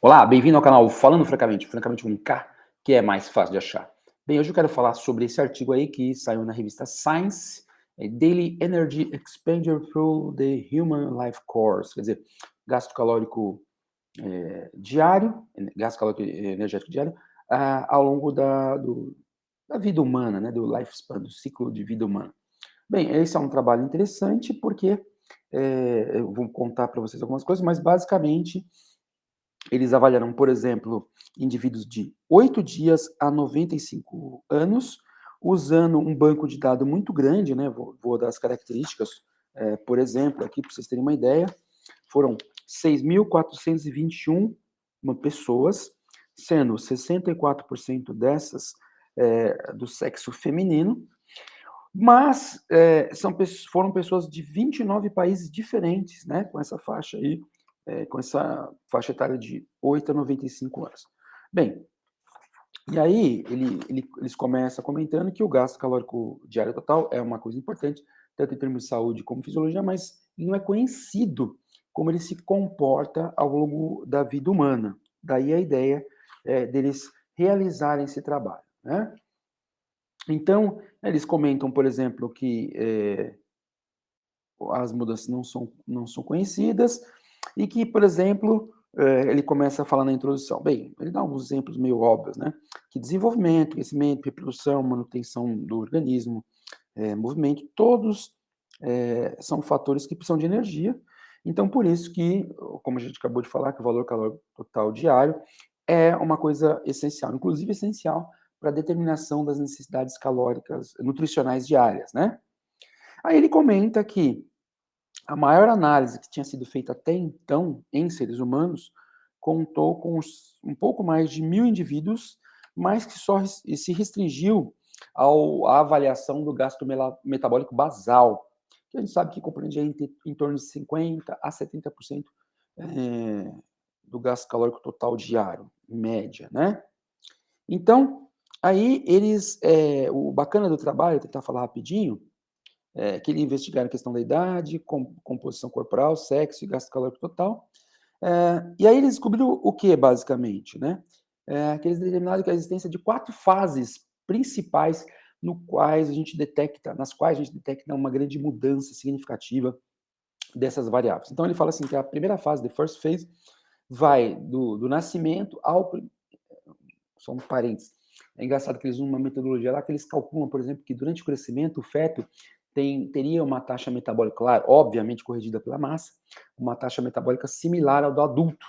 Olá, bem-vindo ao canal Falando Francamente, Francamente com K, que é mais fácil de achar. Bem, hoje eu quero falar sobre esse artigo aí que saiu na revista Science, Daily Energy Expenditure Through the Human Life Course, quer dizer, gasto calórico diário, gasto calórico energético diário, ao longo da vida humana, né, do lifespan, do ciclo de vida humana. Bem, esse é um trabalho interessante porque eu vou contar para vocês algumas coisas, mas basicamente eles avaliaram, por exemplo, indivíduos de 8 dias a 95 anos, usando um banco de dados muito grande, né, vou dar as características, por exemplo, aqui para vocês terem uma ideia, foram 6.421 pessoas, sendo 64% dessas do sexo feminino, mas foram pessoas de 29 países diferentes, né, com essa faixa aí, com essa faixa etária de 8 a 95 anos. Bem, e aí eles começam comentando que o gasto calórico diário total é uma coisa importante, tanto em termos de saúde como fisiologia, mas não é conhecido como ele se comporta ao longo da vida humana. Daí a ideia deles realizarem esse trabalho, né? Então, eles comentam, por exemplo, que as mudanças não são conhecidas, e que, por exemplo, ele começa a falar na introdução. Bem, ele dá alguns exemplos meio óbvios, né? Que desenvolvimento, crescimento, reprodução, manutenção do organismo, movimento, todos são fatores que precisam de energia. Então, por isso que, como a gente acabou de falar, que o valor calórico total diário é uma coisa essencial, inclusive essencial para a determinação das necessidades calóricas nutricionais diárias, né? Aí ele comenta que a maior análise que tinha sido feita até então em seres humanos contou com um pouco mais de 1.000 indivíduos, mas que só se restringiu à avaliação do gasto metabólico basal, que a gente sabe que compreende em torno de 50% a 70% do gasto calórico total diário, em média, né? Então, aí o bacana do trabalho, tentar falar rapidinho, que eles investigaram a questão da idade, composição corporal, sexo e gasto calórico total. E aí eles descobriram o que, basicamente, né? Que eles determinaram que a existência de 4 fases principais nas quais a gente detecta uma grande mudança significativa dessas variáveis. Então ele fala assim que a primeira fase, the first phase, vai do nascimento só um parênteses. É engraçado que eles usam uma metodologia lá que eles calculam, por exemplo, que durante o crescimento o feto teria uma taxa metabólica, claro, obviamente corrigida pela massa, uma taxa metabólica similar ao do adulto.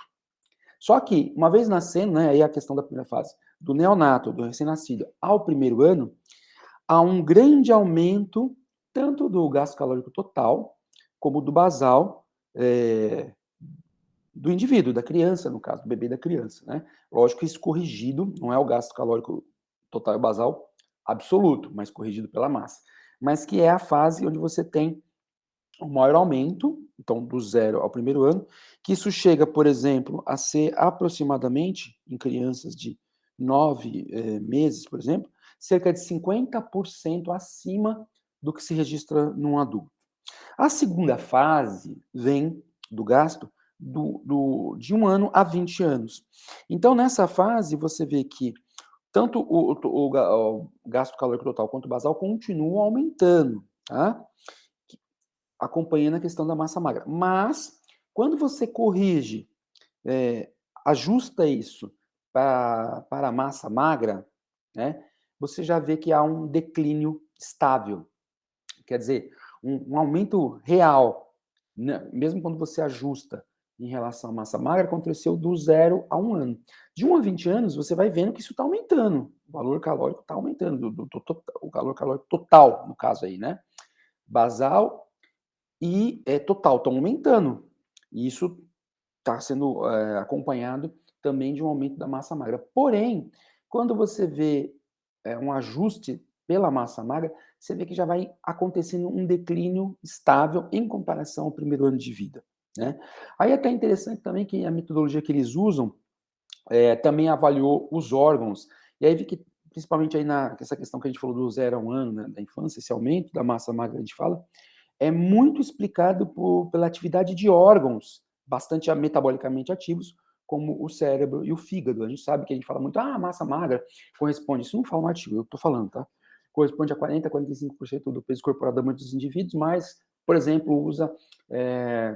Só que, uma vez nascendo, né, aí a questão da primeira fase, do neonato, do recém-nascido, ao primeiro ano, há um grande aumento tanto do gasto calórico total, como do basal, do indivíduo, da criança, no caso, do bebê da criança, né? Lógico que isso corrigido, não é o gasto calórico total e basal absoluto, mas corrigido pela massa. Mas que é a fase onde você tem o maior aumento, então do 0 ao primeiro ano, que isso chega, por exemplo, a ser aproximadamente, em crianças de 9 meses, por exemplo, cerca de 50% acima do que se registra num adulto. A segunda fase vem do gasto de 1 ano a 20 anos. Então, nessa fase, você vê que tanto o gasto calórico total quanto o basal continuam aumentando, tá? Acompanhando a questão da massa magra. Mas, quando você corrige, ajusta isso para a massa magra, né, você já vê que há um declínio estável. Quer dizer, um aumento real, né, mesmo quando você ajusta em relação à massa magra, aconteceu do 0 a 1 ano. De 1 a 20 anos, você vai vendo que isso está aumentando. O valor calórico está aumentando, o valor calórico total, no caso aí, né? Basal e total estão aumentando. E isso está sendo acompanhado também de um aumento da massa magra. Porém, quando você vê um ajuste pela massa magra, você vê que já vai acontecendo um declínio estável em comparação ao primeiro ano de vida, né? Aí é até interessante também que a metodologia que eles usam também avaliou os órgãos, e aí vi que, principalmente aí essa questão que a gente falou do 0 a 1 ano, né, da infância, esse aumento da massa magra, a gente fala, é muito explicado pela atividade de órgãos bastante metabolicamente ativos, como o cérebro e o fígado. A gente sabe que a gente fala muito, massa magra corresponde, isso não fala no artigo, eu estou falando, tá? Corresponde a 40% a 45% do peso corporal da maioria dos indivíduos, mas, por exemplo, usa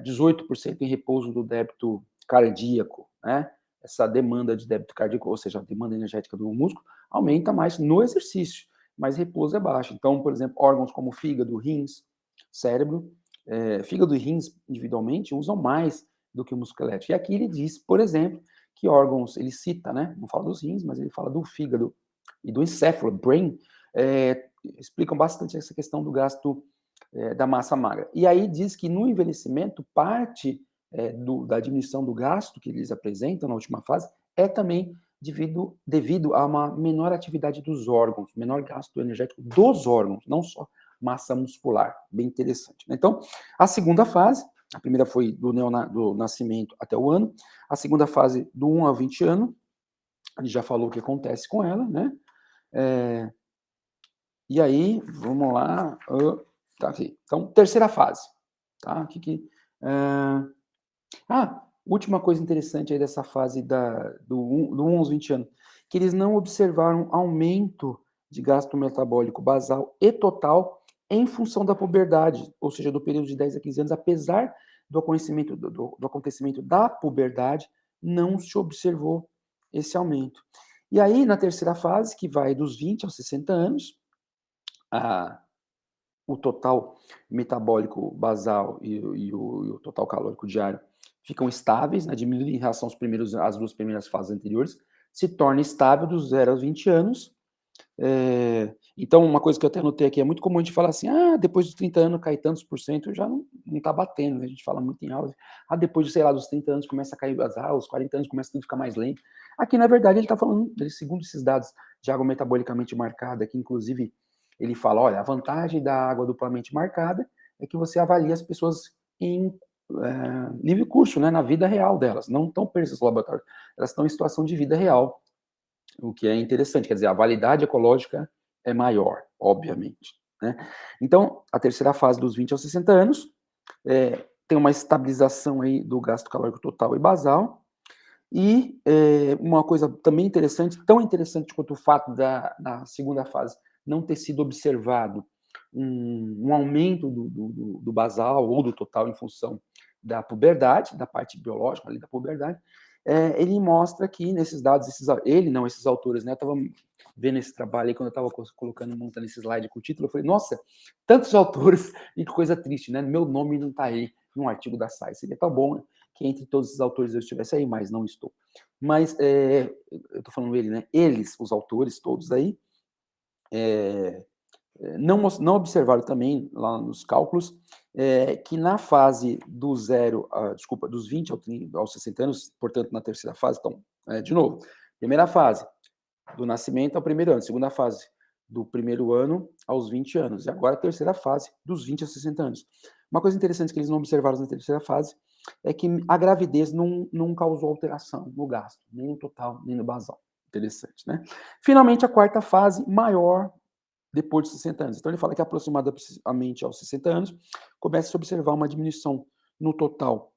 18% em repouso do débito cardíaco, né? Essa demanda de débito cardíaco, ou seja, a demanda energética do músculo, aumenta mais no exercício, mas repouso é baixo. Então, por exemplo, órgãos como fígado, rins, cérebro, fígado e rins individualmente usam mais do que o músculo esquelético. E aqui ele diz, por exemplo, que órgãos, ele cita, né? Não fala dos rins, mas ele fala do fígado e do encéfalo, brain, explicam bastante essa questão do gasto da massa magra. E aí diz que no envelhecimento, parte da diminuição do gasto que eles apresentam na última fase é também devido a uma menor atividade dos órgãos, menor gasto energético dos órgãos, não só massa muscular. Bem interessante, né? Então, a segunda fase, a primeira foi do nascimento até o ano, a segunda fase do 1 a 20 anos, a gente já falou o que acontece com ela, né? E aí, vamos lá. Tá aqui. Então, terceira fase. Tá? Última coisa interessante aí dessa fase do 1 aos 20 anos, que eles não observaram aumento de gasto metabólico basal e total em função da puberdade, ou seja, do período de 10 a 15 anos, apesar do acontecimento da puberdade, não se observou esse aumento. E aí, na terceira fase, que vai dos 20 aos 60 anos, o total metabólico basal e o total calórico diário ficam estáveis, né, diminuindo em relação às duas primeiras fases anteriores, se torna estável dos 0 aos 20 anos. Então, uma coisa que eu até anotei aqui, é muito comum a gente falar assim, depois dos 30 anos cai tantos por cento, já não está batendo, né? A gente fala muito em aula, depois, sei lá, dos 30 anos começa a cair os 40 anos começa tudo a ficar mais lento. Aqui, na verdade, ele está falando, segundo esses dados de água metabolicamente marcada, que inclusive ele fala, olha, a vantagem da água duplamente marcada é que você avalia as pessoas em nível curso, né, na vida real delas, não estão presas no laboratório, elas estão em situação de vida real, o que é interessante, quer dizer, a validade ecológica é maior, obviamente, né? Então, a terceira fase dos 20 aos 60 anos, tem uma estabilização aí do gasto calórico total e basal, e uma coisa também interessante, tão interessante quanto o fato na segunda fase não ter sido observado um aumento do basal ou do total em função da puberdade, da parte biológica ali da puberdade, ele mostra que nesses dados, esses autores, né, eu estava vendo esse trabalho aí quando eu estava montando esse slide com o título, eu falei, nossa, tantos autores, e que coisa triste, né, meu nome não está aí num artigo da Science, seria tão bom, né, que entre todos os autores eu estivesse aí, mas não estou. Mas, eu estou falando ele, né, eles, os autores todos aí, não observaram também, lá nos cálculos, que na fase dos 20 aos 60 anos, portanto, na terceira fase, então, de novo, primeira fase, do nascimento ao primeiro ano, segunda fase, do primeiro ano aos 20 anos, e agora a terceira fase, dos 20 aos 60 anos. Uma coisa interessante que eles não observaram na terceira fase é que a gravidez não causou alteração no gasto, nem no total, nem no basal. Interessante, né? Finalmente, a quarta fase, maior depois de 60 anos. Então, ele fala que aproximadamente aos 60 anos, começa a se observar uma diminuição no total,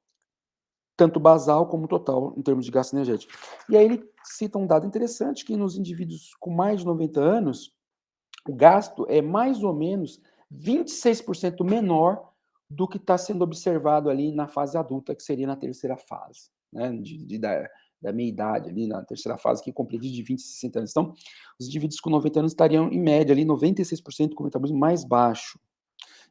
tanto basal como total, em termos de gasto energético. E aí ele cita um dado interessante, que nos indivíduos com mais de 90 anos, o gasto é mais ou menos 26% menor do que está sendo observado ali na fase adulta, que seria na terceira fase, né, da meia-idade, ali na terceira fase, que compreende de 20 a 60 anos. Então, os indivíduos com 90 anos estariam, em média, ali 96% com metabolismo mais baixo.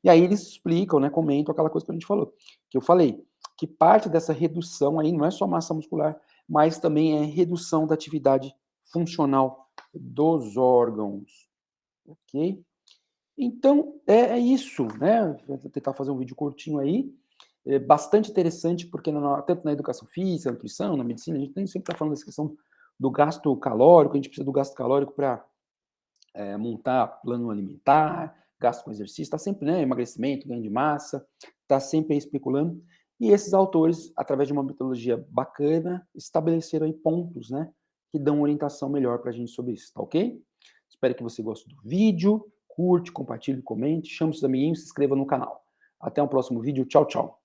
E aí eles explicam, né, comentam aquela coisa que a gente falou, que eu falei, que parte dessa redução aí não é só massa muscular, mas também é redução da atividade funcional dos órgãos, ok? Então, é isso, né? Vou tentar fazer um vídeo curtinho aí, bastante interessante, porque tanto na educação física, na nutrição, na medicina, a gente nem sempre está falando dessa questão do gasto calórico, a gente precisa do gasto calórico para montar plano alimentar, gasto com exercício, está sempre, né, emagrecimento, ganho de massa, está sempre aí especulando, e esses autores, através de uma metodologia bacana, estabeleceram aí pontos, né, que dão orientação melhor para a gente sobre isso, tá ok? Espero que você goste do vídeo, curte, compartilhe, comente, chame seus amiguinhos, se inscreva no canal. Até o próximo vídeo, tchau, tchau.